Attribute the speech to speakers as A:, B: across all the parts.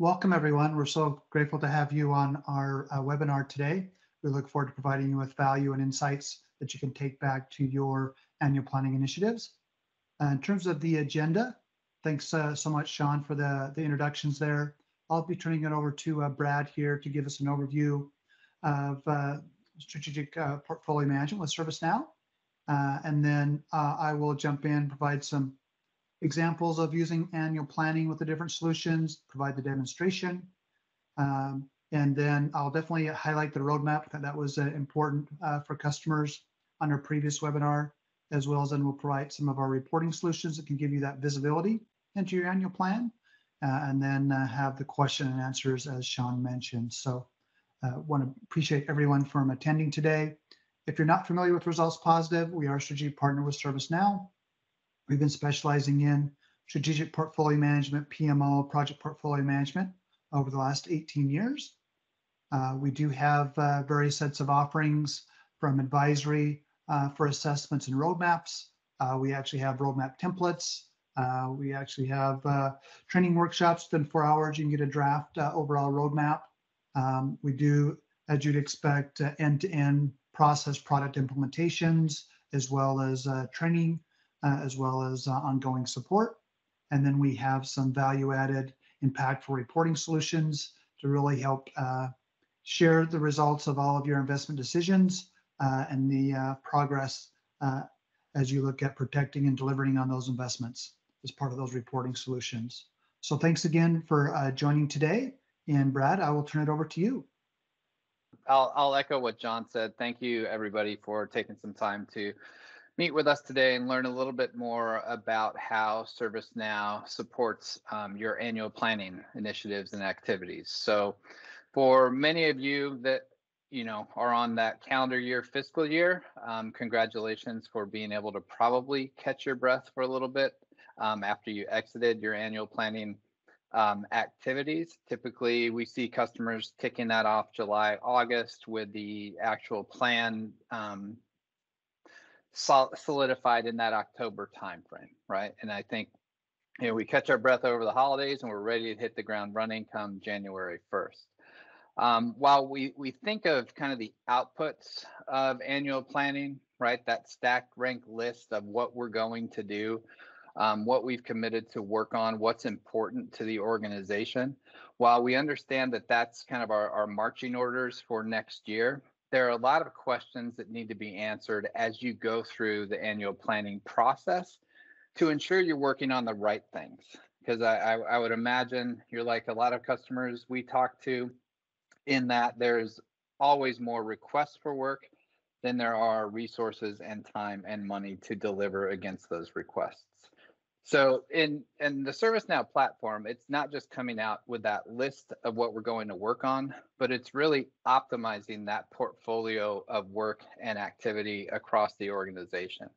A: Welcome, everyone. We're so grateful to have you on our webinar today. We look forward to providing you with value and insights that you can take back to your annual planning initiatives. In terms of the agenda, thanks so much, Sean, for the introductions there. I'll be turning it over to Brad here to give us an overview of strategic portfolio management with ServiceNow. And then I will jump in, provide some examples of using annual planning with the different solutions, provide the demonstration. And then I'll definitely highlight the roadmap. That was important for customers on our previous webinar, as well as then we'll provide some of our reporting solutions that can give you that visibility into your annual plan, and then have the question and answers as Sean mentioned. So want to appreciate everyone from attending today. If you're not familiar with Results Positive, we are a strategic partner with ServiceNow. We've been specializing in strategic portfolio management, PMO, project portfolio management over the last 18 years. We do have various sets of offerings from advisory for assessments and roadmaps. We actually have roadmap templates. We actually have training workshops within 4 hours. You can get a draft overall roadmap. We do, as you'd expect, end-to-end process product implementations, as well as training, as well as ongoing support. And then we have some value-added, impactful reporting solutions to really help share the results of all of your investment decisions and the progress as you look at protecting and delivering on those investments as part of those reporting solutions. So thanks again for joining today. And Brad, I will turn it over to you.
B: I'll echo what John said. Thank you, everybody, for taking some time to meet with us today and learn a little bit more about how ServiceNow supports your annual planning initiatives and activities. So for many of you that are on that calendar year, fiscal year, congratulations for being able to probably catch your breath for a little bit after you exited your annual planning activities. Typically, we see customers kicking that off July, August with the actual plan solidified in that October timeframe, right? And I think we catch our breath over the holidays and we're ready to hit the ground running come January 1st. While we think of kind of the outputs of annual planning, right, that stacked rank list of what we're going to do, what we've committed to work on, what's important to the organization, while we understand that that's kind of our marching orders for next year, there are a lot of questions that need to be answered as you go through the annual planning process to ensure you're working on the right things. Because I would imagine you're like a lot of customers we talk to, in that there's always more requests for work than there are resources and time and money to deliver against those requests. So in the ServiceNow platform, it's not just coming out with that list of what we're going to work on, but it's really optimizing that portfolio of work and activity across the organization.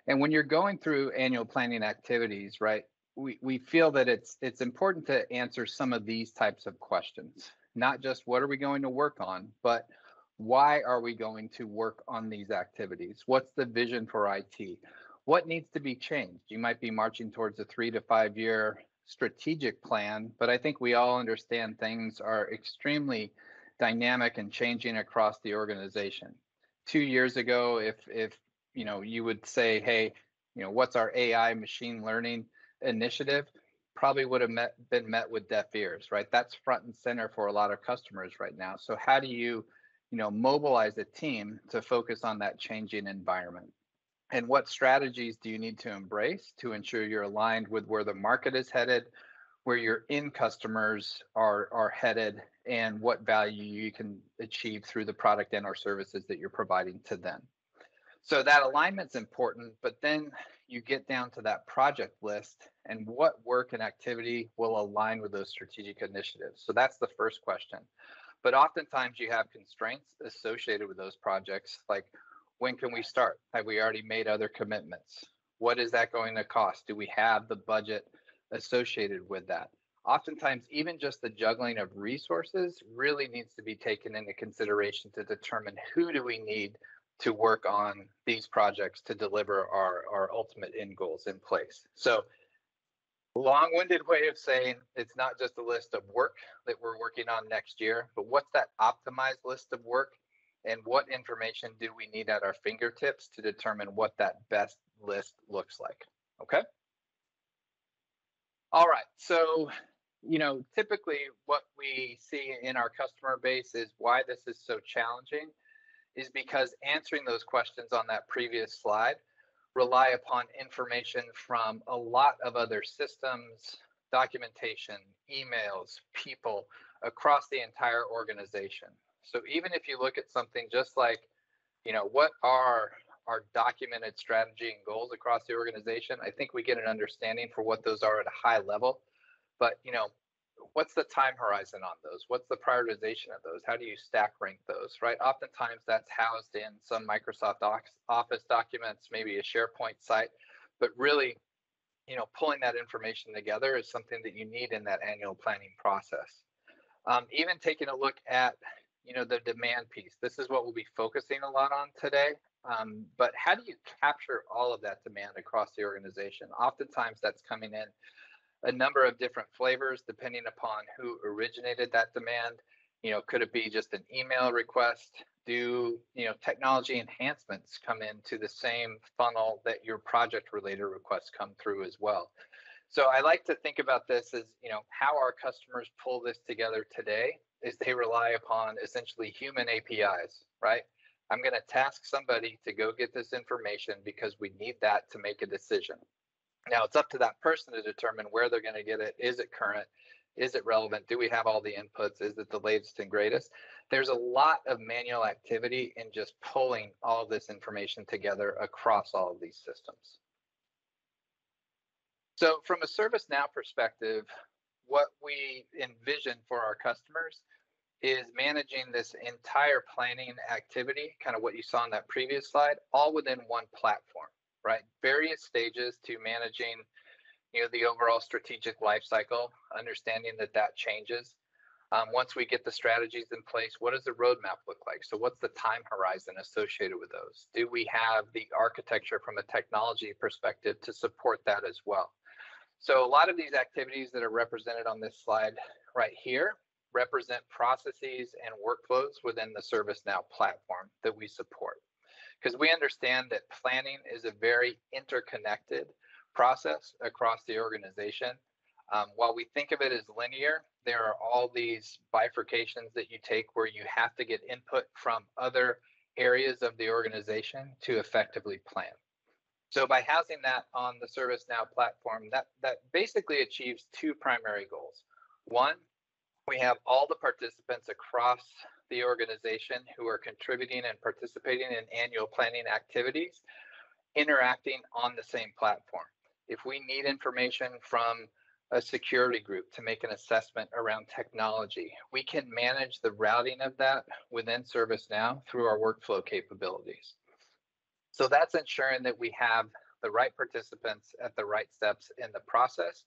B: And when you're going through annual planning activities, right, we feel that it's important to answer some of these types of questions, not just what are we going to work on, but why are we going to work on these activities? What's the vision for IT? What needs to be changed? You might be marching towards a 3 to 5 year strategic plan, but I think we all understand things are extremely dynamic and changing across the organization. 2 years ago, if you would say, hey, what's our AI machine learning initiative, probably would have been met with deaf ears, right? That's front and center for a lot of customers right now. So how do you mobilize a team to focus on that changing environment? And what strategies do you need to embrace to ensure you're aligned with where the market is headed, where your end customers are headed, and what value you can achieve through the product and or services that you're providing to them? So that alignment's important, but then you get down to that project list and what work and activity will align with those strategic initiatives. So that's the first question. But oftentimes you have constraints associated with those projects, like when can we start? Have we already made other commitments? What is that going to cost? Do we have the budget associated with that? Oftentimes, even just the juggling of resources really needs to be taken into consideration to determine who do we need to work on these projects to deliver our ultimate end goals in place. So Long-winded way of saying it's not just a list of work that we're working on next year, but what's that optimized list of work and what information do we need at our fingertips to determine what that best list looks like? Okay. All right. So, typically what we see in our customer base is why this is so challenging is because answering those questions on that previous slide rely upon information from a lot of other systems, documentation, emails, people across the entire organization. So even if you look at something just like, what are our documented strategy and goals across the organization, I think we get an understanding for what those are at a high level. But, what's the time horizon on those? What's the prioritization of those? How do you stack rank those, right? Oftentimes that's housed in some Microsoft Office documents, maybe a SharePoint site, but really, pulling that information together is something that you need in that annual planning process. Even taking a look at, the demand piece. This is what we'll be focusing a lot on today. But how do you capture all of that demand across the organization? Oftentimes that's coming in a number of different flavors depending upon who originated that demand. Could it be just an email request? Do technology enhancements come into the same funnel that your project related requests come through as well? So I like to think about this as, how our customers pull this together today is they rely upon essentially human APIs, right? I'm going to task somebody to go get this information because we need that to make a decision. Now it's up to that person to determine where they're going to get it. Is it current? Is it relevant? Do we have all the inputs? Is it the latest and greatest? There's a lot of manual activity in just pulling all this information together across all of these systems. So from a ServiceNow perspective, what we envision for our customers is managing this entire planning activity, kind of what you saw on that previous slide, all within one platform, right? Various stages to managing, the overall strategic life cycle, understanding that changes. Once we get the strategies in place, what does the roadmap look like? So what's the time horizon associated with those? Do we have the architecture from a technology perspective to support that as well? So a lot of these activities that are represented on this slide right here represent processes and workflows within the ServiceNow platform that we support. Because we understand that planning is a very interconnected process across the organization. While we think of it as linear, there are all these bifurcations that you take where you have to get input from other areas of the organization to effectively plan. So by housing that on the ServiceNow platform, that basically achieves two primary goals. One, we have all the participants across the organization who are contributing and participating in annual planning activities interacting on the same platform. If we need information from a security group to make an assessment around technology, we can manage the routing of that within ServiceNow through our workflow capabilities. So that's ensuring that we have the right participants at the right steps in the process,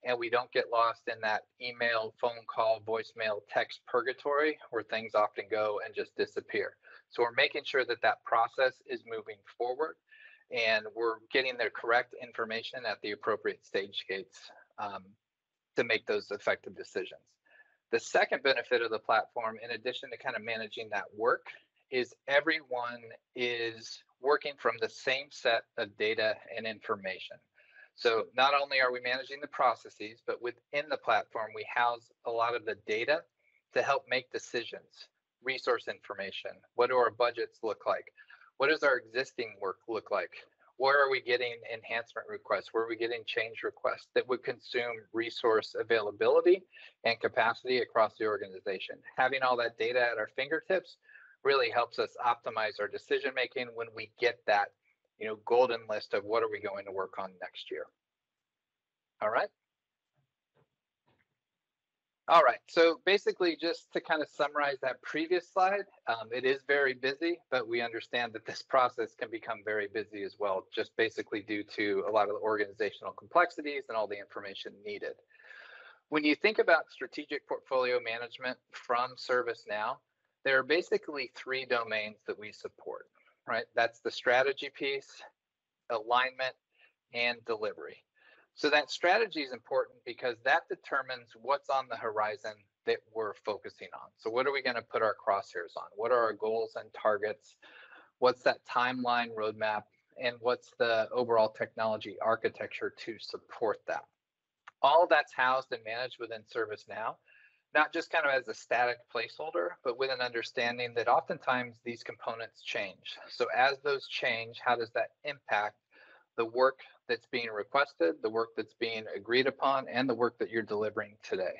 B: and we don't get lost in that email, phone call, voicemail, text purgatory where things often go and just disappear. So we're making sure that process is moving forward and we're getting the correct information at the appropriate stage gates to make those effective decisions. The second benefit of the platform, in addition to kind of managing that work, is everyone is working from the same set of data and information. So not only are we managing the processes, but within the platform, we house a lot of the data to help make decisions, resource information. What do our budgets look like? What does our existing work look like? Where are we getting enhancement requests? Where are we getting change requests that would consume resource availability and capacity across the organization? Having all that data at our fingertips really helps us optimize our decision making when we get that, golden list of what are we going to work on next year. All right. All right, so basically just to kind of summarize that previous slide, it is very busy, but we understand that this process can become very busy as well, just basically due to a lot of the organizational complexities and all the information needed. When you think about strategic portfolio management from ServiceNow, there are basically three domains that we support, right? That's the strategy piece, alignment, and delivery. So that strategy is important because that determines what's on the horizon that we're focusing on. So what are we going to put our crosshairs on? What are our goals and targets? What's that timeline roadmap? And what's the overall technology architecture to support that? All of that's housed and managed within ServiceNow, not just kind of as a static placeholder, but with an understanding that oftentimes these components change. So as those change, how does that impact the work that's being requested, the work that's being agreed upon, and the work that you're delivering today?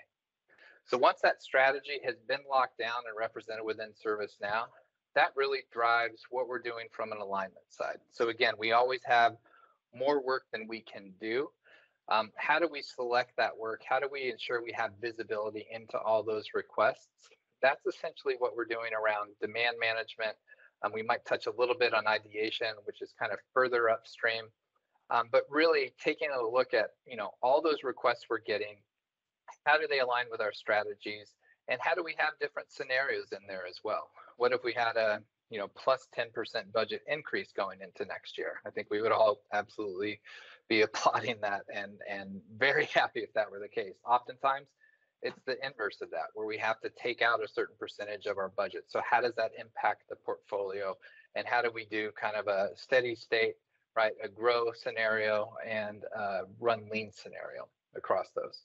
B: So once that strategy has been locked down and represented within ServiceNow, that really drives what we're doing from an alignment side. So again, we always have more work than we can do. How do we select that work? How do we ensure we have visibility into all those requests? That's essentially what we're doing around demand management. We might touch a little bit on ideation, which is kind of further upstream, but really taking a look at, all those requests we're getting, how do they align with our strategies, and how do we have different scenarios in there as well? What if we had a plus 10% budget increase going into next year? I think we would all absolutely be applauding that and very happy if that were the case. Oftentimes, it's the inverse of that, where we have to take out a certain percentage of our budget. So how does that impact the portfolio? And how do we do kind of a steady state, right, a grow scenario and a run lean scenario across those?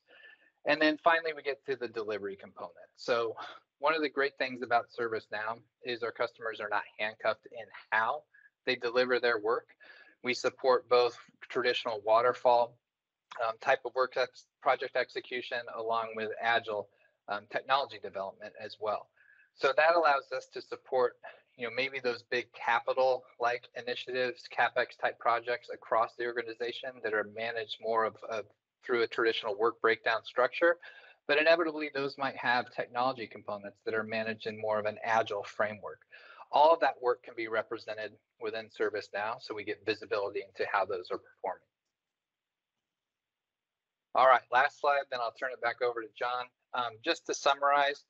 B: And then finally, we get to the delivery component. So one of the great things about ServiceNow is our customers are not handcuffed in how they deliver their work. We support both traditional waterfall type of work, project execution, along with agile technology development as well. So that allows us to support, maybe those big capital like initiatives, CapEx type projects across the organization that are managed more of through a traditional work breakdown structure. But inevitably, those might have technology components that are managed in more of an agile framework. All of that work can be represented within ServiceNow, so we get visibility into how those are performing. All right, last slide, then I'll turn it back over to John. Just to summarize,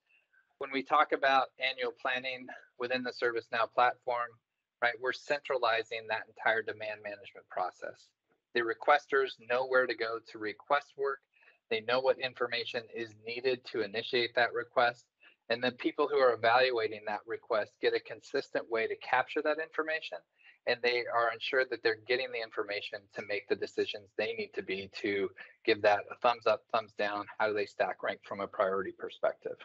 B: when we talk about annual planning within the ServiceNow platform, right, we're centralizing that entire demand management process. The requesters know where to go to request work. They know what information is needed to initiate that request. And the people who are evaluating that request get a consistent way to capture that information. And they are ensured that they're getting the information to make the decisions they need to be to give that a thumbs up, thumbs down. How do they stack rank from a priority perspective?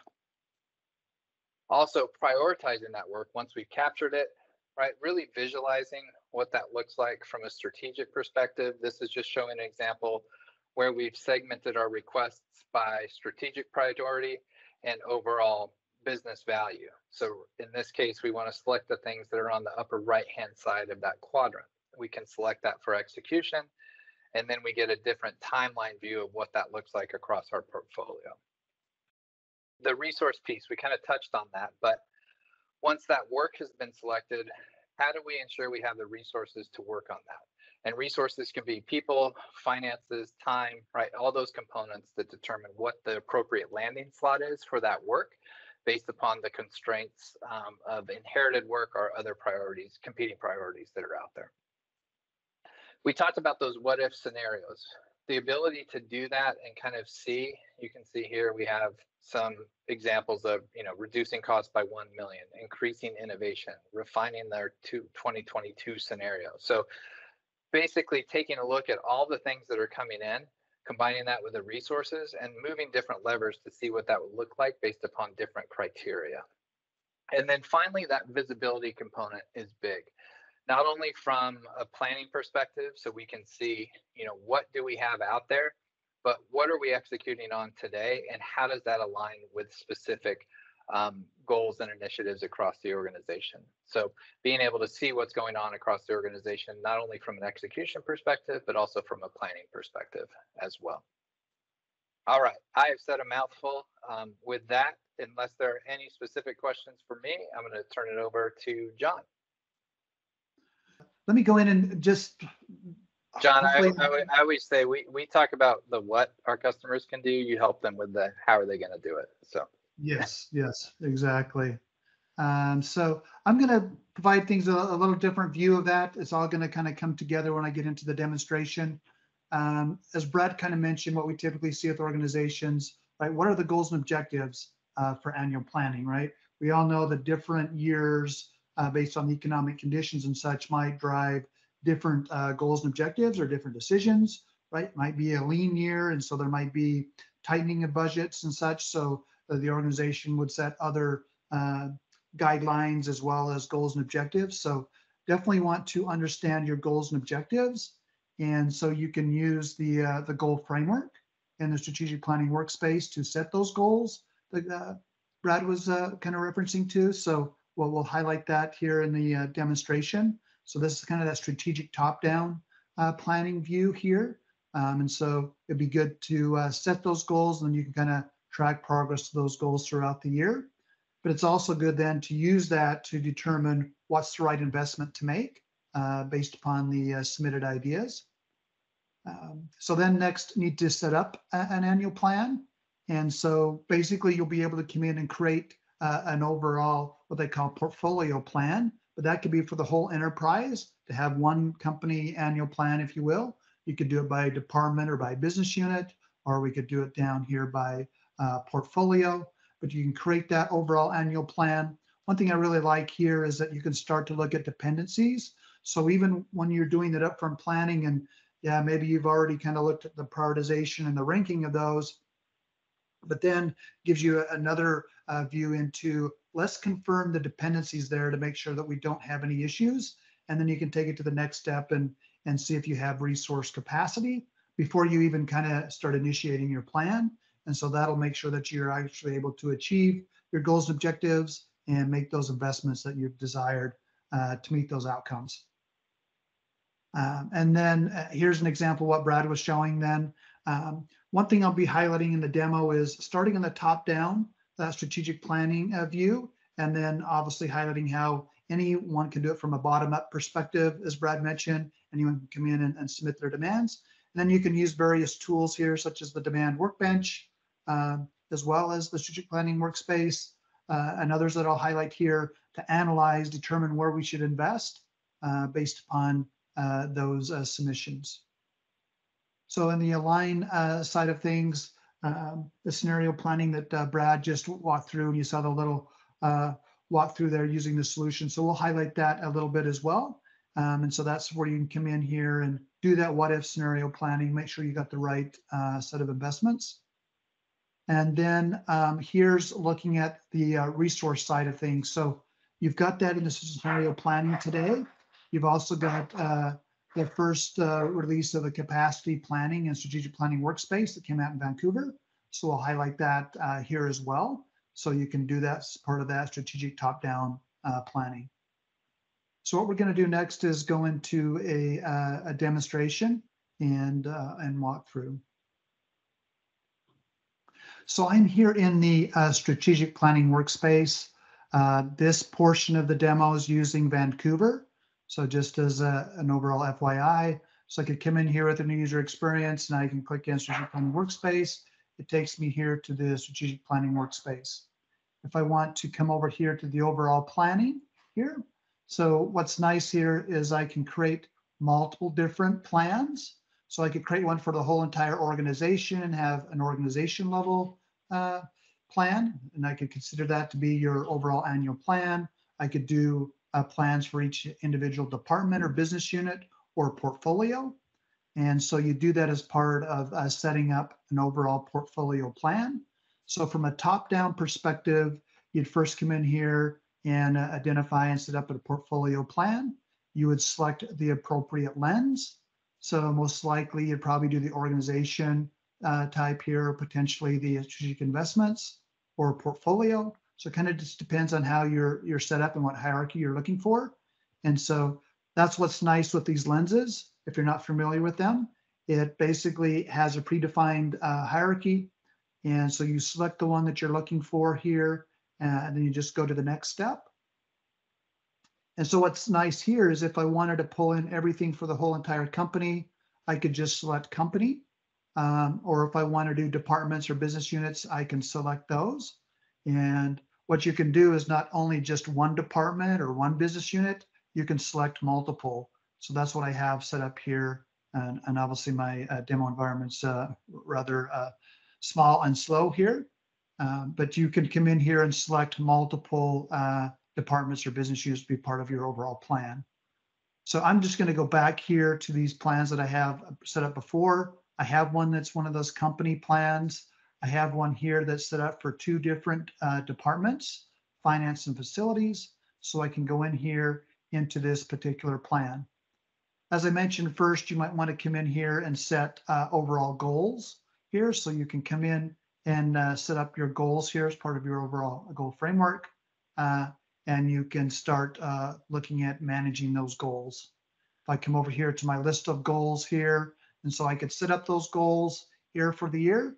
B: Also, prioritizing that work once we've captured it, right? Really visualizing what that looks like from a strategic perspective. This is just showing an example where we've segmented our requests by strategic priority and overall business value. So in this case, we want to select the things that are on the upper right-hand side of that quadrant. We can select that for execution, and then we get a different timeline view of what that looks like across our portfolio. The resource piece, we kind of touched on that, but once that work has been selected, how do we ensure we have the resources to work on that? And resources can be people, finances, time, right? All those components that determine what the appropriate landing slot is for that work based upon the constraints of inherited work or other priorities, competing priorities that are out there. We talked about those what if scenarios. The ability to do that and kind of see, you can see here we have some examples of, reducing costs by 1 million, increasing innovation, refining their 2022 scenario. So basically taking a look at all the things that are coming in, combining that with the resources and moving different levers to see what that would look like based upon different criteria. And then finally, that visibility component is big, not only from a planning perspective, so we can see, what do we have out there, but what are we executing on today and how does that align with specific goals and initiatives across the organization. So being able to see what's going on across the organization, not only from an execution perspective, but also from a planning perspective as well. All right, I have said a mouthful. With that, unless there are any specific questions for me, I'm going to turn it over to John.
A: Let me go in and just...
B: John, I always say we talk about the what our customers can do. You help them with the how are they going to do it. So
A: Yes, exactly. So I'm going to provide things a little different view of that. It's all going to kind of come together when I get into the demonstration. as Brad kind of mentioned, what we typically see with organizations, right? What are the goals and objectives for annual planning, right? We all know that different years based on economic conditions and such might drive different goals and objectives or different decisions, right? It might be a lean year, and so there might be tightening of budgets and such. So the organization would set other guidelines as well as goals and objectives. So definitely want to understand your goals and objectives. And so you can use the goal framework and the strategic planning workspace to set those goals that Brad was kind of referencing to. So we'll highlight that here in the demonstration. So this is kind of that strategic top-down planning view here. And so it'd be good to set those goals, and then you can kind of track progress to those goals throughout the year. But it's also good then to use that to determine what's the right investment to make based upon the submitted ideas. So then next need to set up an annual plan. And so basically you'll be able to come in and create an overall, what they call portfolio plan, but that could be for the whole enterprise to have one company annual plan, if you will. You could do it by department or by business unit, or we could do it down here by portfolio, but you can create that overall annual plan. One thing I really like here is that you can start to look at dependencies. So even when you're doing that upfront planning, and yeah, maybe you've already kind of looked at the prioritization and the ranking of those, but then gives you another view into, let's confirm the dependencies there to make sure that we don't have any issues. And then you can take it to the next step and see if you have resource capacity before you even kind of start initiating your plan. And so that'll make sure that you're actually able to achieve your goals and objectives and make those investments that you've desired to meet those outcomes. And then here's an example of what Brad was showing then. One thing I'll be highlighting in the demo is starting in the top down, that strategic planning view, and then obviously highlighting how anyone can do it from a bottom up perspective, as Brad mentioned. Anyone can come in and submit their demands. And then you can use various tools here, such as the demand workbench, as well as the strategic planning workspace, and others that I'll highlight here to analyze, determine where we should invest based upon those submissions. So in the align side of things, the scenario planning that Brad just walked through, and you saw the little walk through there using the solution. So we'll highlight that a little bit as well. And so that's where you can come in here and do that what if scenario planning, make sure you got the right set of investments. And then here's looking at the resource side of things. So you've got that in the scenario planning today. You've also got the first release of the capacity planning and strategic planning workspace that came out in Vancouver. So I'll highlight that here as well. So you can do that as part of that strategic top-down planning. So what we're going to do next is go into a demonstration and walk through. So I'm here in the strategic planning workspace. This portion of the demo is using Vancouver. So just as an overall FYI, so I could come in here with a new user experience, and I can click in strategic planning workspace. It takes me here to the strategic planning workspace. If I want to come over here to the overall planning here, so what's nice here is I can create multiple different plans. So I could create one for the whole entire organization and have an organization level plan, and I could consider that to be your overall annual plan. I could do plans for each individual department or business unit or portfolio. And so you do that as part of setting up an overall portfolio plan. So from a top-down perspective, you'd first come in here and identify and set up a portfolio plan. You would select the appropriate lens. So most likely you'd probably do the organization type here, or potentially the strategic investments or portfolio. So it kind of just depends on how you're set up and what hierarchy you're looking for. And so that's what's nice with these lenses. If you're not familiar with them, it basically has a predefined hierarchy. And so you select the one that you're looking for here, and then you just go to the next step. And so what's nice here is if I wanted to pull in everything for the whole entire company, I could just select company. Or if I want to do departments or business units, I can select those. And what you can do is not only just one department or one business unit, you can select multiple. So that's what I have set up here And obviously my demo environment's rather small and slow here. But you can come in here and select multiple departments or business units to be part of your overall plan. So I'm just going to go back here to these plans that I have set up before. I have one that's one of those company plans. I have one here that's set up for two different departments, finance and facilities. So I can go in here into this particular plan. As I mentioned first, you might want to come in here and set overall goals here. So you can come in and set up your goals here as part of your overall goal framework. And you can start looking at managing those goals. If I come over here to my list of goals here, and so I could set up those goals here for the year.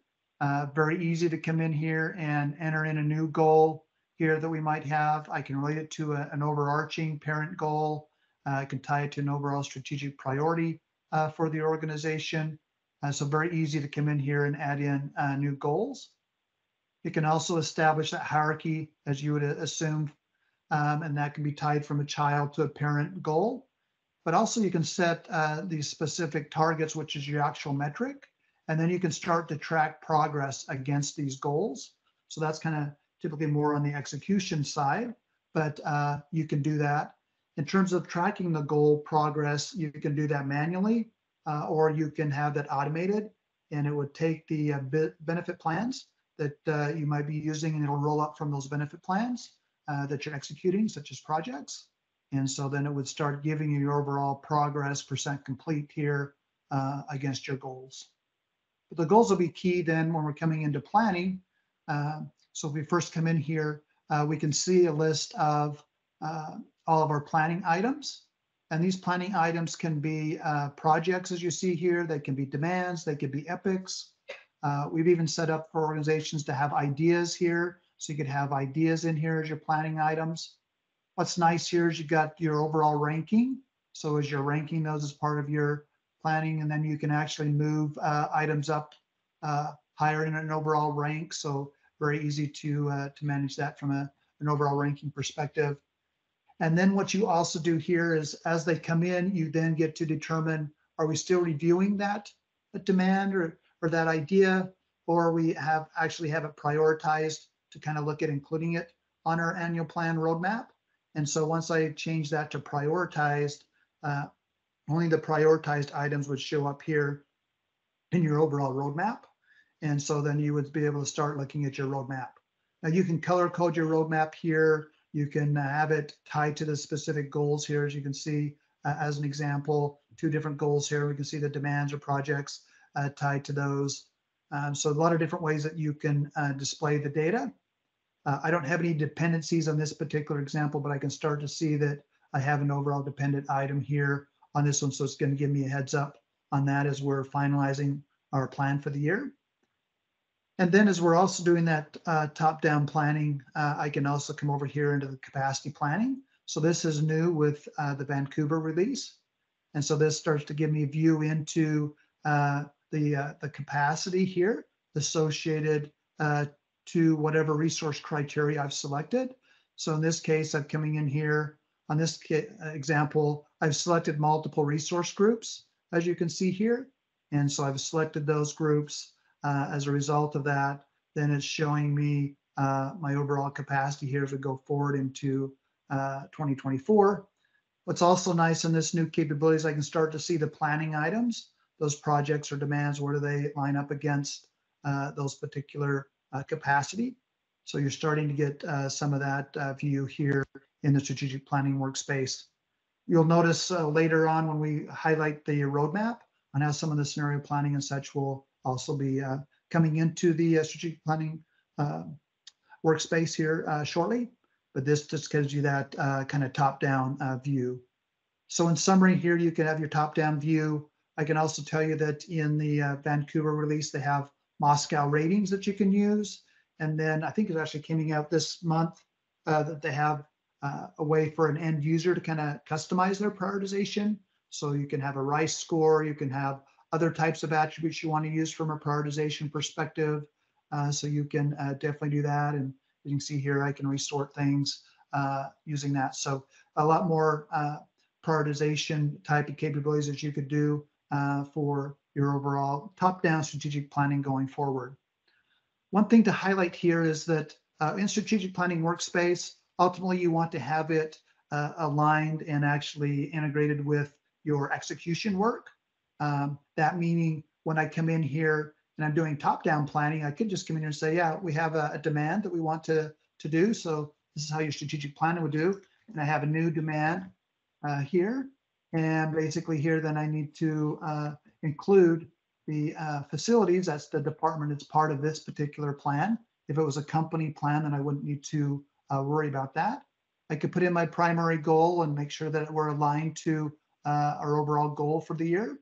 A: Very easy to come in here and enter in a new goal here that we might have. I can relate it to an overarching parent goal. I can tie it to an overall strategic priority for the organization. So very easy to come in here and add in new goals. You can also establish that hierarchy as you would assume, and that can be tied from a child to a parent goal. But also you can set these specific targets, which is your actual metric, and then you can start to track progress against these goals. So that's kind of typically more on the execution side, but you can do that. In terms of tracking the goal progress, you can do that manually, or you can have that automated, and it would take the benefit plans that you might be using, and it'll roll up from those benefit plans that you're executing, such as projects. And so then it would start giving you your overall progress percent complete here against your goals. But the goals will be key then when we're coming into planning. So if we first come in here, we can see a list of all of our planning items. And these planning items can be projects, as you see here. They can be demands, they could be epics. We've even set up for organizations to have ideas here. So you could have ideas in here as your planning items. What's nice here is you've got your overall ranking. So as you're ranking those as part of your planning, and then you can actually move items up higher in an overall rank. So very easy to manage that from an overall ranking perspective. And then what you also do here is as they come in, you then get to determine, are we still reviewing that demand or that idea, or we actually have it prioritized to kind of look at including it on our annual plan roadmap. And so once I change that to prioritized, only the prioritized items would show up here in your overall roadmap. And so then you would be able to start looking at your roadmap. Now you can color code your roadmap here. You can have it tied to the specific goals here. As you can see, as an example, two different goals here. We can see the demands or projects tied to those. So a lot of different ways that you can display the data. I don't have any dependencies on this particular example, but I can start to see that I have an overall dependent item here on this one. So it's going to give me a heads up on that as we're finalizing our plan for the year. And then as we're also doing that top-down planning, I can also come over here into the capacity planning. So this is new with the Vancouver release. And so this starts to give me a view into the capacity here associated to whatever resource criteria I've selected. So in this case, I'm coming in here on this example, I've selected multiple resource groups, as you can see here. And so I've selected those groups. As a result of that, then it's showing me my overall capacity here as we go forward into 2024. What's also nice in this new capabilities, I can start to see the planning items, those projects or demands, where do they line up against those particular capacity. So you're starting to get some of that view here in the strategic planning workspace. You'll notice later on when we highlight the roadmap on how some of the scenario planning and such will also be coming into the strategic planning workspace here shortly. But this just gives you that kind of top-down view. So in summary here, you can have your top-down view. I can also tell you that in the Vancouver release, they have Moscow ratings that you can use. And then I think it's actually coming out this month that they have a way for an end user to kind of customize their prioritization. So you can have a RICE score, you can have other types of attributes you want to use from a prioritization perspective. So you can definitely do that. And you can see here, I can resort things using that. So a lot more prioritization type of capabilities that you could do for your overall top-down strategic planning going forward. One thing to highlight here is that in strategic planning workspace, ultimately you want to have it aligned and actually integrated with your execution work. That meaning when I come in here and I'm doing top-down planning, I could just come in here and say, yeah, we have a demand that we want to do. So this is how your strategic planning would do. And I have a new demand here. And basically here, then I need to include the facilities. That's the department that's part of this particular plan. If it was a company plan, then I wouldn't need to worry about that. I could put in my primary goal and make sure that we're aligned to our overall goal for the year.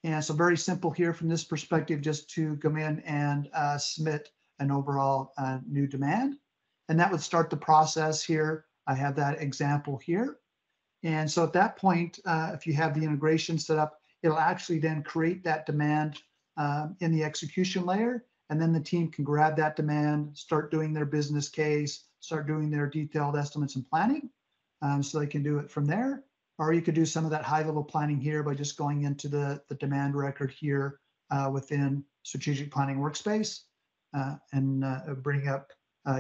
A: And so very simple here from this perspective, just to come in and submit an overall new demand. And that would start the process here. I have that example here. And so at that point, if you have the integration set up, it'll actually then create that demand in the execution layer. And then the team can grab that demand, start doing their business case, start doing their detailed estimates and planning. So they can do it from there. Or you could do some of that high level planning here by just going into the demand record here within strategic planning workspace and bring up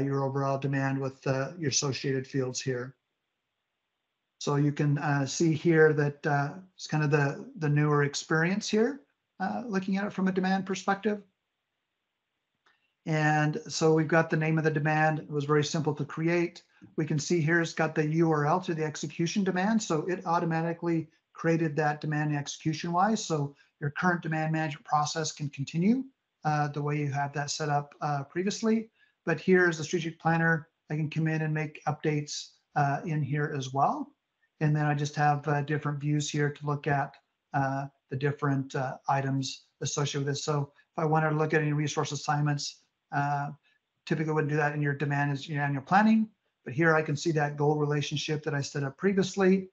A: your overall demand with your associated fields here. So you can see here that it's kind of the newer experience here, looking at it from a demand perspective. And so we've got the name of the demand. It was very simple to create. We can see here it's got the URL to the execution demand. So it automatically created that demand execution wise. So your current demand management process can continue the way you have that set up previously. But here as a strategic planner, I can come in and make updates in here as well. And then I just have different views here to look at the different items associated with this. So if I wanted to look at any resource assignments, typically wouldn't do that in your demand as your annual planning. But here I can see that goal relationship that I set up previously.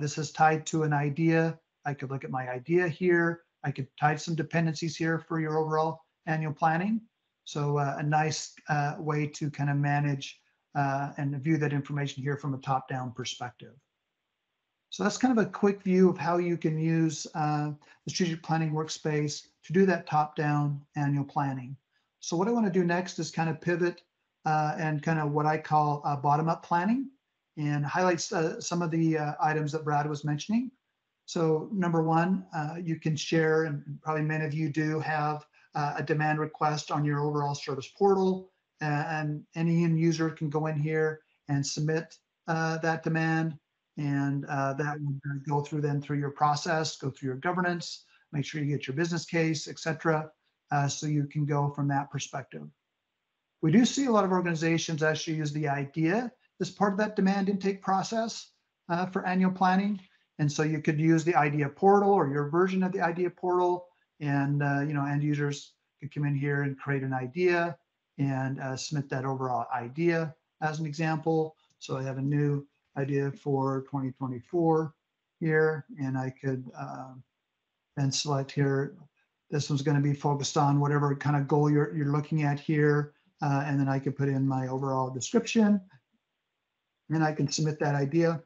A: This is tied to an idea. I could look at my idea here. I could tie some dependencies here for your overall annual planning. So a nice way to kind of manage and view that information here from a top-down perspective. So that's kind of a quick view of how you can use the strategic planning workspace to do that top-down annual planning. So what I want to do next is kind of pivot and kind of what I call bottom-up planning and highlight some of the items that Brad was mentioning. So number one, you can share, and probably many of you do have a demand request on your overall service portal, and any end user can go in here and submit that demand. And that would go through then through your process, go through your governance, make sure you get your business case, et cetera, so you can go from that perspective. We do see a lot of organizations actually use the idea as part of that demand intake process for annual planning. And so you could use the idea portal or your version of the idea portal, and end users could come in here and create an idea and submit that overall idea as an example. So I have a new idea for 2024 here, and I could then select here. This one's going to be focused on whatever kind of goal you're looking at here, and then I can put in my overall description, and I can submit that idea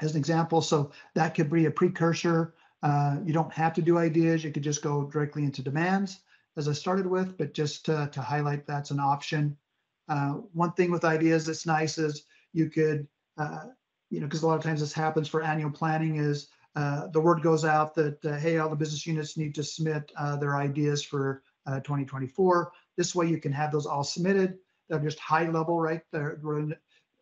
A: as an example. So that could be a precursor. You don't have to do ideas. You could just go directly into demands as I started with, but just to highlight that's an option. One thing with ideas that's nice is you could, because a lot of times this happens for annual planning is the word goes out that, hey, all the business units need to submit their ideas for 2024. This way you can have those all submitted. They're just high level, right? They're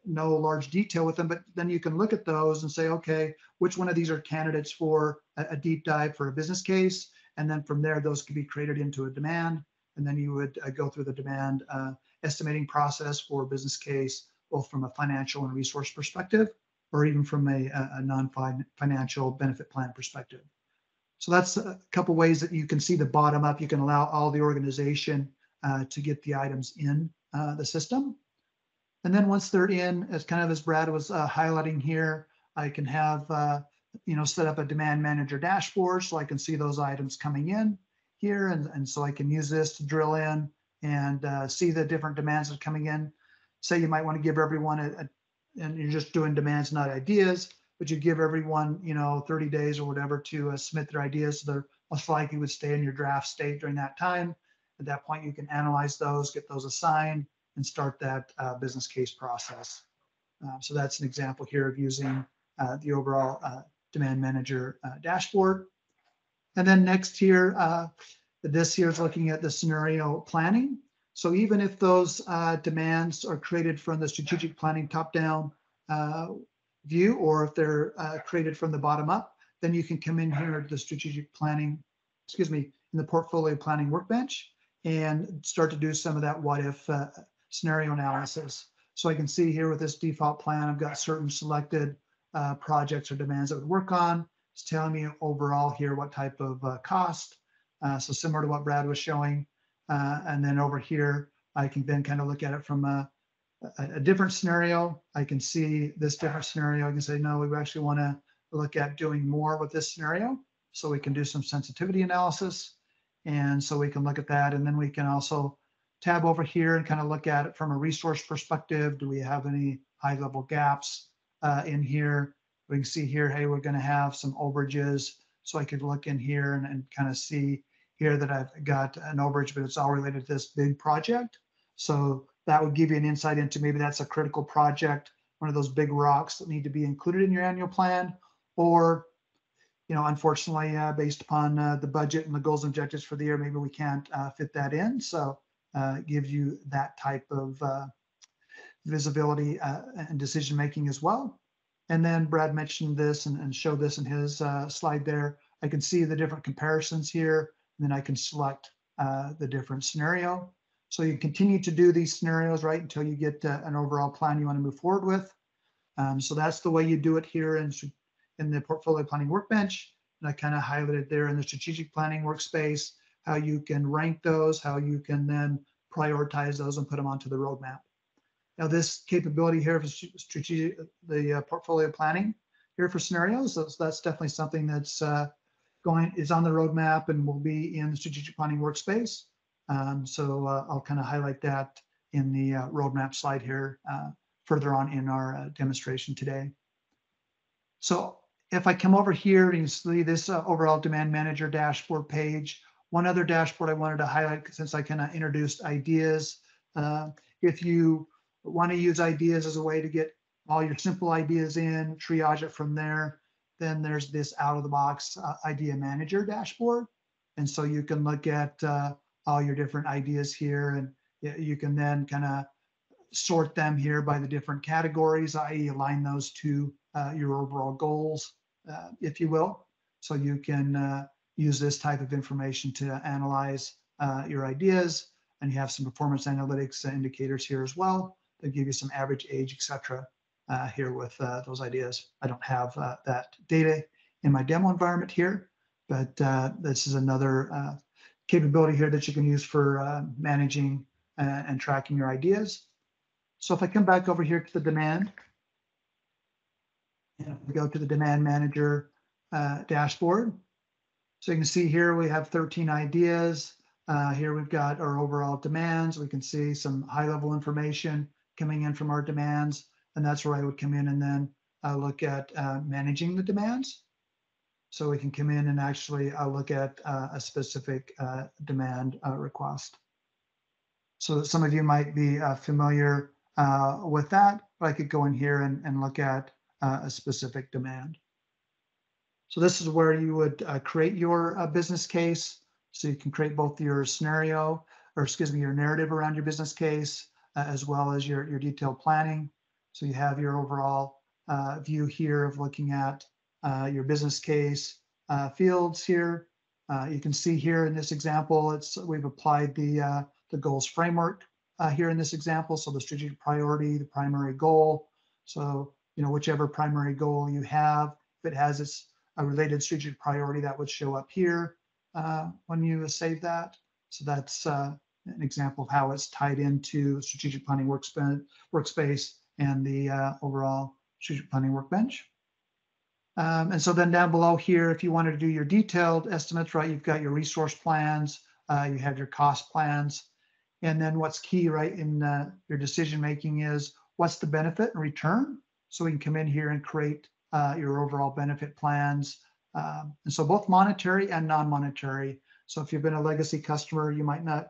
A: no large detail with them, but then you can look at those and say, okay, which one of these are candidates for a deep dive for a business case? And then from there, those can be created into a demand. And then you would go through the demand estimating process for a business case, both from a financial and resource perspective, or even from a non-financial benefit plan perspective. So that's a couple ways that you can see the bottom up. You can allow all the organization to get the items in the system. And then once they're in, as Brad was highlighting here, I can have, set up a demand manager dashboard so I can see those items coming in here. And so I can use this to drill in and see the different demands that are coming in. Say you might want to give everyone and you're just doing demands, not ideas. but you give everyone, 30 days or whatever to submit their ideas. So they're most likely would stay in your draft state during that time. At that point, you can analyze those, get those assigned, and start that business case process. So that's an example here of using the overall demand manager dashboard. And then next here, this here is looking at the scenario planning. So even if those demands are created from the strategic planning top-down view, or if they're created from the bottom up, then you can come in here to the strategic planning, in the portfolio planning workbench and start to do some of that what if scenario analysis. So I can see here with this default plan, I've got certain selected projects or demands that would work on. It's telling me overall here what type of cost. So similar to what Brad was showing. And then over here, I can then kind of look at it from a different scenario. I can see this different scenario. I can say, no, we actually want to look at doing more with this scenario. So we can do some sensitivity analysis. And so we can look at that. And then we can also tab over here and kind of look at it from a resource perspective. Do we have any high level gaps in here? We can see here, hey, we're going to have some overages. So I could look in here and kind of see here that I've got an overage, but it's all related to this big project. So that would give you an insight into maybe that's a critical project, one of those big rocks that need to be included in your annual plan, or, unfortunately, based upon the budget and the goals and objectives for the year, maybe we can't fit that in. So it gives you that type of visibility and decision-making as well. And then Brad mentioned this and showed this in his slide there. I can see the different comparisons here, and then I can select the different scenario. So you continue to do these scenarios, right, until you get an overall plan you want to move forward with. So that's the way you do it here in the portfolio planning workbench. And I kind of highlighted there in the strategic planning workspace, how you can rank those, how you can then prioritize those and put them onto the roadmap. Now this capability here for the portfolio planning here for scenarios, so that's definitely something that's is on the roadmap and will be in the strategic planning workspace. So I'll kind of highlight that in the roadmap slide here further on in our demonstration today. So if I come over here and you see this overall demand manager dashboard page, one other dashboard I wanted to highlight since I kind of introduced ideas. If you want to use ideas as a way to get all your simple ideas in, triage it from there, then there's this out of the box idea manager dashboard. And so you can look at all your different ideas here, and you can then kind of sort them here by the different categories, i.e. align those to your overall goals, if you will. So you can use this type of information to analyze your ideas, and you have some performance analytics indicators here as well that give you some average age, etc. Here with those ideas. I don't have that data in my demo environment here, but this is another capability here that you can use for managing and tracking your ideas. So if I come back over here to the demand, and we go to the demand manager dashboard. So you can see here we have 13 ideas. Here we've got our overall demands. We can see some high level information coming in from our demands. And that's where I would come in and then look at managing the demands. So we can come in and actually look at a specific demand request. So some of you might be familiar with that, but I could go in here and look at a specific demand. So this is where you would create your business case. So you can create both your scenario, or excuse me, your narrative around your business case, as well as your detailed planning. So you have your overall view here of looking at your business case fields here. You can see here in this example, we've applied the goals framework here in this example. So the strategic priority, the primary goal. So whichever primary goal you have, if it has a related strategic priority, that would show up here when you save that. So that's an example of how it's tied into strategic planning workspace and the overall strategic planning workbench. And so then down below here, if you wanted to do your detailed estimates, right, you've got your resource plans, you have your cost plans. And then what's key, right, in your decision making is what's the benefit and return. So we can come in here and create your overall benefit plans. And so both monetary and non-monetary. So if you've been a legacy customer, you might not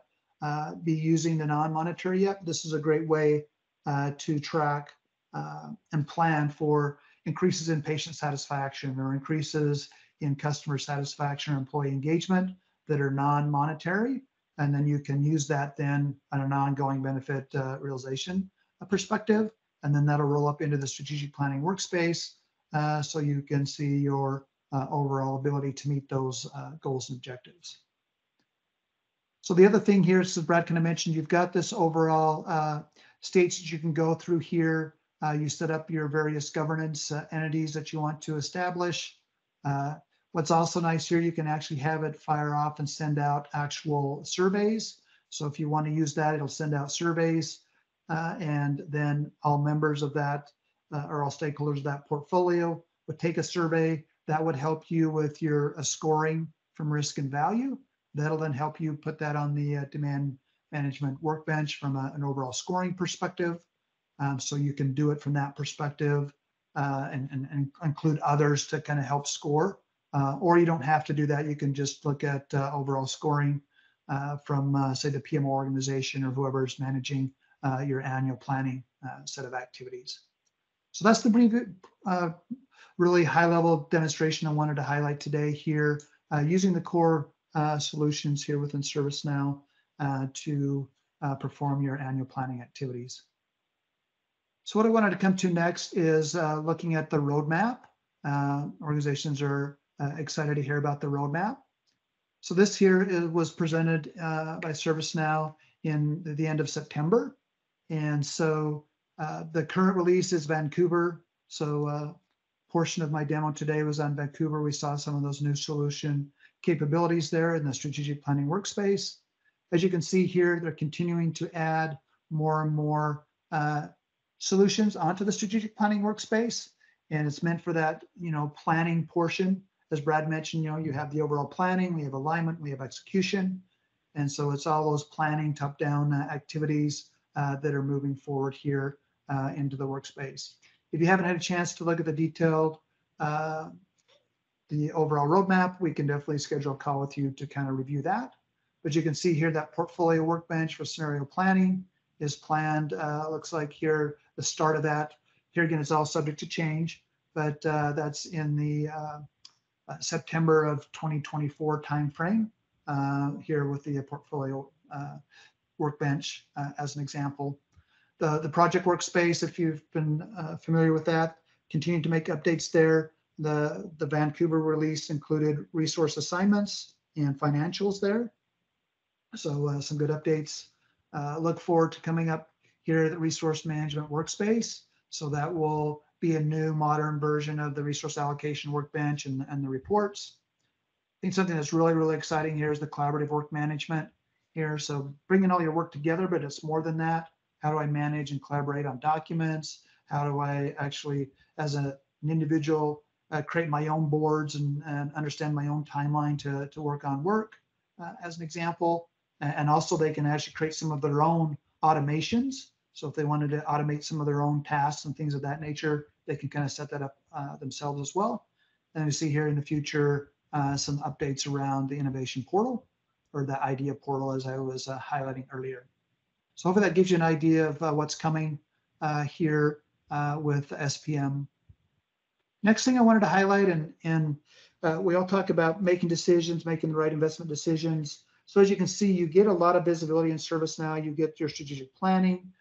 A: be using the non-monetary yet. This is a great way to track and plan for increases in patient satisfaction or increases in customer satisfaction or employee engagement that are non-monetary. And then you can use that then on an ongoing benefit realization perspective. And then that'll roll up into the strategic planning workspace so you can see your overall ability to meet those goals and objectives. So the other thing here, as Brad kind of mentioned, you've got this overall states that you can go through here. You set up your various governance entities that you want to establish. What's also nice here, you can actually have it fire off and send out actual surveys. So if you want to use that, it'll send out surveys. And then all members of that or all stakeholders of that portfolio would take a survey. That would help you with your scoring from risk and value. That'll then help you put that on the demand management workbench from an overall scoring perspective. So you can do it from that perspective and include others to kind of help score. Or you don't have to do that. You can just look at overall scoring from, say, the PMO organization or whoever's managing your annual planning set of activities. So that's the brief, really high-level demonstration I wanted to highlight today here, using the core solutions here within ServiceNow to perform your annual planning activities. So what I wanted to come to next is looking at the roadmap. Organizations are excited to hear about the roadmap. So this here was presented by ServiceNow in the end of September. And so the current release is Vancouver. So portion of my demo today was on Vancouver. We saw some of those new solution capabilities there in the strategic planning workspace. As you can see here, they're continuing to add more and more solutions onto the strategic planning workspace. And it's meant for that, planning portion. As Brad mentioned, you have the overall planning, we have alignment, we have execution. And so it's all those planning top-down activities that are moving forward here into the workspace. If you haven't had a chance to look at the detailed, the overall roadmap, we can definitely schedule a call with you to kind of review that. But you can see here that portfolio workbench for scenario planning is planned. Looks like here, the start of that. Here again, it's all subject to change, but that's in the September of 2024 timeframe here with the portfolio workbench as an example. The project workspace, if you've been familiar with that, continue to make updates there. The Vancouver release included resource assignments and financials there. So some good updates. Look forward to coming up here, the resource management workspace. So that will be a new modern version of the resource allocation workbench and the reports. I think something that's really, really exciting here is the collaborative work management here. So bringing all your work together, but it's more than that. How do I manage and collaborate on documents? How do I actually, as an individual, create my own boards and understand my own timeline to work on work, as an example. And also they can actually create some of their own automations. So if they wanted to automate some of their own tasks and things of that nature, they can kind of set that up themselves as well. And we see here in the future, some updates around the innovation portal or the idea portal, as I was highlighting earlier. So hopefully that gives you an idea of what's coming here with SPM. Next thing I wanted to highlight, and we all talk about making decisions, making the right investment decisions. So as you can see, you get a lot of visibility in ServiceNow. You get your strategic planning,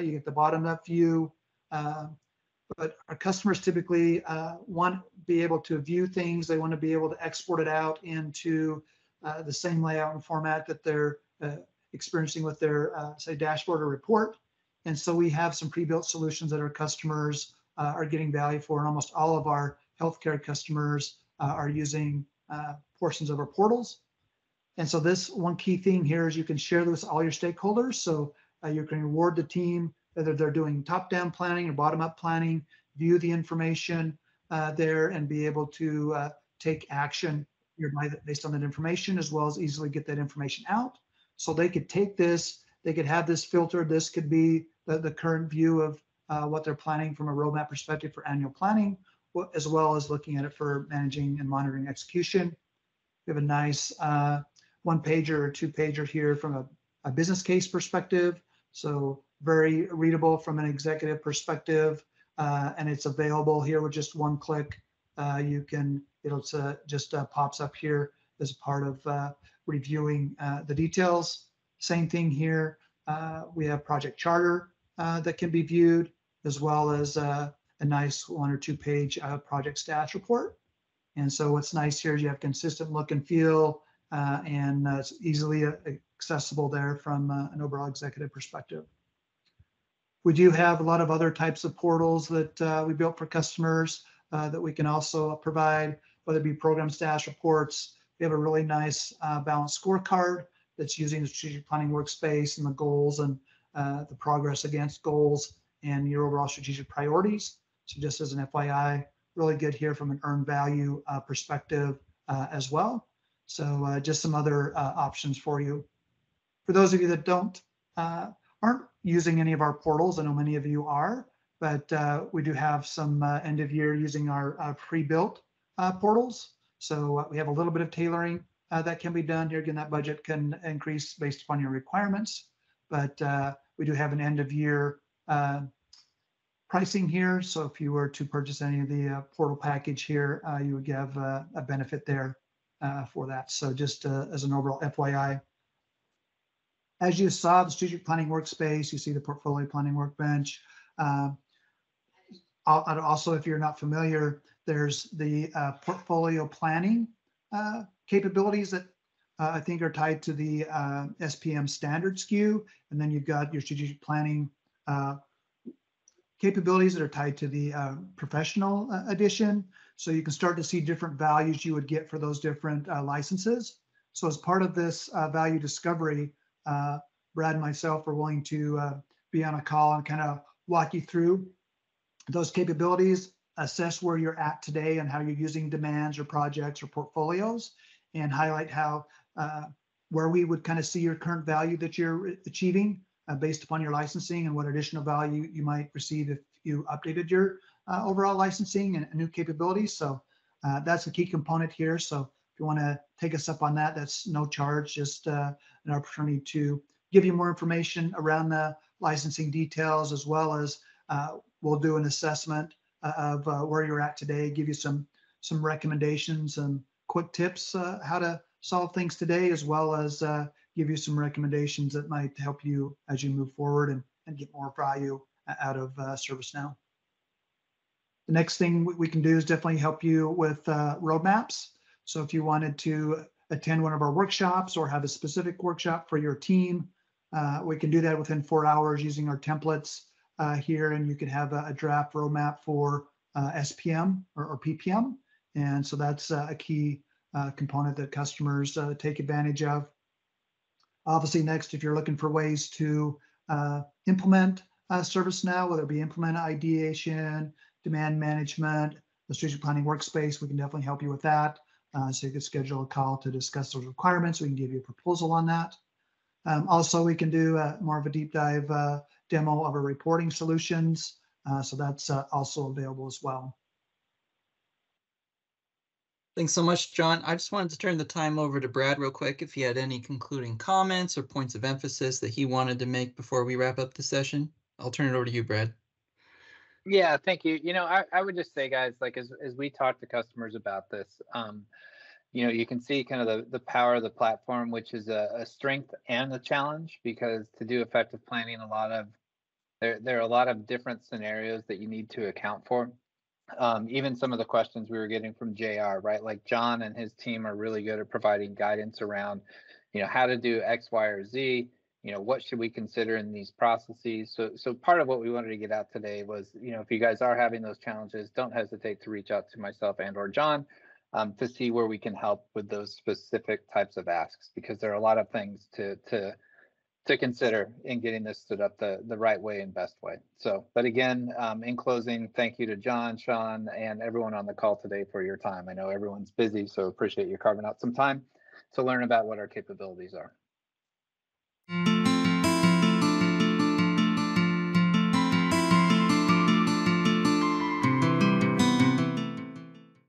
A: you get the bottom-up view, but our customers typically want to be able to view things. They want to be able to export it out into the same layout and format that they're experiencing with their, say, dashboard or report. And so we have some pre-built solutions that our customers are getting value for, and almost all of our healthcare customers are using portions of our portals. And so this one key thing here is you can share this with all your stakeholders. So you can reward the team, whether they're doing top-down planning or bottom-up planning, view the information there and be able to take action based on that information, as well as easily get that information out. So they could take this, they could have this filtered. This could be the current view of what they're planning from a roadmap perspective for annual planning, as well as looking at it for managing and monitoring execution. We have a nice one pager or two pager here from a business case perspective. So very readable from an executive perspective, and it's available here with just one click. You can, just pops up here as part of reviewing the details. Same thing here. We have project charter that can be viewed, as well as a nice 1 or 2 page project status report. And so what's nice here is you have consistent look and feel, and it's easily accessible there from an overall executive perspective. We do have a lot of other types of portals that we built for customers that we can also provide, whether it be program status reports. We have a really nice balanced scorecard that's using the strategic planning workspace and the goals and the progress against goals and your overall strategic priorities. So just as an FYI, really good here from an earned value perspective as well. So just some other options for you. For those of you that aren't using any of our portals, I know many of you are, but we do have some end of year using our pre-built portals. So we have a little bit of tailoring that can be done here. Again, that budget can increase based upon your requirements, but we do have an end of year pricing here. So if you were to purchase any of the portal package here, you would have a benefit there for that. So just as an overall FYI. As you saw, the strategic planning workspace, you see the portfolio planning workbench. Also, if you're not familiar, there's the portfolio planning capabilities that I think are tied to the SPM standard SKU. And then you've got your strategic planning capabilities that are tied to the professional edition. So you can start to see different values you would get for those different licenses. So as part of this value discovery, Brad and myself are willing to be on a call and kind of walk you through those capabilities, assess where you're at today and how you're using demands or projects or portfolios, and highlight how where we would kind of see your current value that you're achieving based upon your licensing, and what additional value you might receive if you updated your overall licensing and new capabilities. So that's a key component here. So if you want to take us up on that, that's no charge, just an opportunity to give you more information around the licensing details, as well as we'll do an assessment of where you're at today, give you some recommendations and quick tips how to solve things today, as well as give you some recommendations that might help you as you move forward and get more value out of ServiceNow. The next thing we can do is definitely help you with roadmaps. So if you wanted to attend one of our workshops or have a specific workshop for your team, we can do that within 4 hours using our templates here, and you can have a draft roadmap for SPM or PPM. And so that's a key component that customers take advantage of. Obviously, next, if you're looking for ways to implement ServiceNow, whether it be implement ideation, demand management, the strategic planning workspace, we can definitely help you with that. So you can schedule a call to discuss those requirements. We can give you a proposal on that. Also, we can do more of a deep dive demo of our reporting solutions. So that's also available as well.
C: Thanks so much, John. I just wanted to turn the time over to Brad real quick if he had any concluding comments or points of emphasis that he wanted to make before we wrap up the session. I'll turn it over to you, Brad.
B: Yeah, thank you. I would just say, guys, like as we talk to customers about this, you can see kind of the power of the platform, which is a strength and a challenge, because to do effective planning, there are a lot of different scenarios that you need to account for. Even some of the questions we were getting from JR, right? Like John and his team are really good at providing guidance around, how to do X, Y, or Z. What should we consider in these processes? So part of what we wanted to get out today was, if you guys are having those challenges, don't hesitate to reach out to myself and or John to see where we can help with those specific types of asks, because there are a lot of things to consider in getting this stood up the right way and best way. So, but again, in closing, thank you to John, Sean, and everyone on the call today for your time. I know everyone's busy, so appreciate you carving out some time to learn about what our capabilities are.